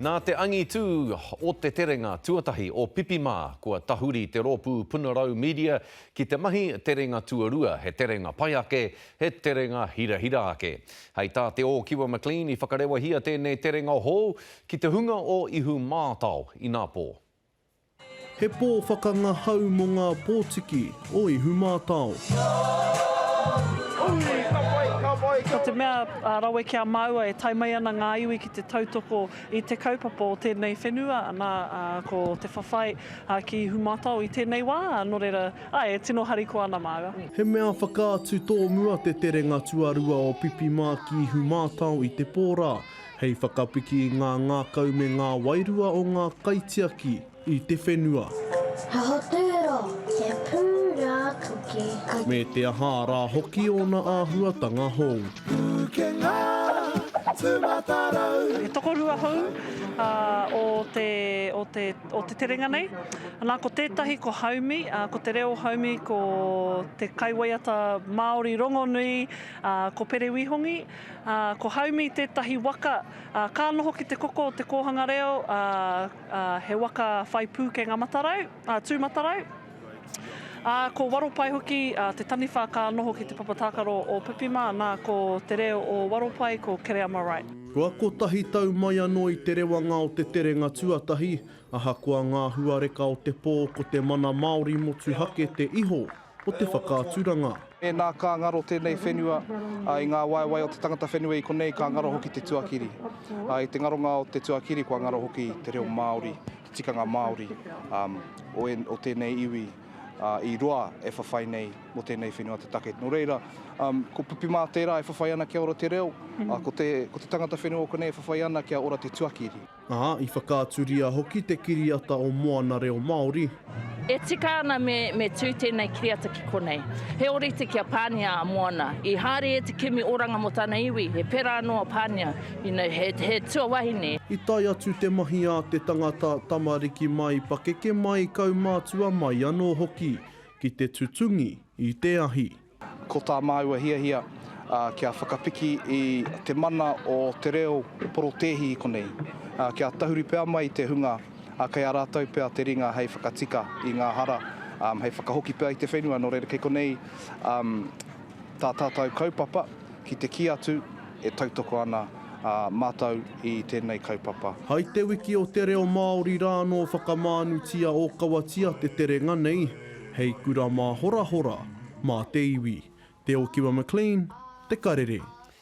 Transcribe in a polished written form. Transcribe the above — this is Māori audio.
Nā te angitu o te terenga tuatahi o Pipimā, kua tahuri te rōpū Punarau Media ki te mahi terenga tuarua, he terenga pai ake, he terenga hirahira ake. Hei tā te o Kiwa McLean I whakarewa hia tēnei terenga hou ki te hunga o Ihu Mātau I ngā pō. He pō whakangahau mo ngā pōtiki o Ihu Mātau. Ko te mea rawe kia maua e taimai ana ngā iwi ki te tautoko I te kaupapa o tēnei whenua, ana ko te whawhai ki Ihu Mātau I tēnei wā, nō reira, e tino hariko ana māua. He mea whakaatu tō mua te terenga tuarua o Pipimā ki Ihu Mātau I te pōrā, hei whakapiki ngā ngākau me ngā wairua o ngā kaitiaki I te whenua. Hahotero, te pūra tuki. Me te aha rā hoki o na āhuatanga hou. He tokorua hou o te terenga nei. Nā ko tētahi ko Haumi, ko te reo Haumi, ko te kaiwaiata Māori Rongonui, ko Perewihongi. Ko Haumi tētahi waka, ka noho ki te koko o te kōhanga reo, he waka whai pū ke ngā matarau, tūmatarau. Ko Waropai hoki, te taniwha ka noho ki te papatākaro o Pipimā, nā ko te reo o Waropai ko Kereama Wright. Kua kotahi tau mai anō I te rewanga o te terenga tuatahi, aha kua ngā huareka o te pō ko te mana Māori motu hake te iho o te whakaaturanga. E nā ka ngaro tēnei whenua, I ngā waiwai o te tangata whenua I konei ka ngaro hoki te tuakiri. I te ngaronga o te tuakiri kua ngaro hoki te reo Māori, te tikanga Māori, o tēnei iwi. I roa e whawhai nei mo tēnei whenua te take. Nō reira, ko Pipimā tērā e whawhai ana kia ora te reo, ko te tangata whenua o konei e whawhai ana kia ora te tuakiri. I whakaaturia hoki te kiriata o moana reo Māori. E tika ana me tū tēnei kiriata ki konei. He orite kia pānia a moana. I haere e te kimi oranga mo tāna iwi, he pera anō a pānia, he tua wahine. I tai atu te mahi a te tangata tamariki mai, pakeke mai kaumātua mai anō hoki ki te tutungi I te ahi. Ko tā māua hia, kia whakapiki I te mana o te reo porotehi I konei. Kia tahuri pēr mai te hunga, kei a rātou pēr te ringa hei whakatika I ngā hara, hei whakahoki pēr I te whenua, nō reira kei konei tā tātou kaupapa ki te ki atu e tautoko ana mātou I tēnei kaupapa. Hai te wiki o te reo Māori rāno whakamānutia o kawatia te terenga nei, hei kura mā hora hora, mā te iwi. Te o Kiwa McLean, te karere.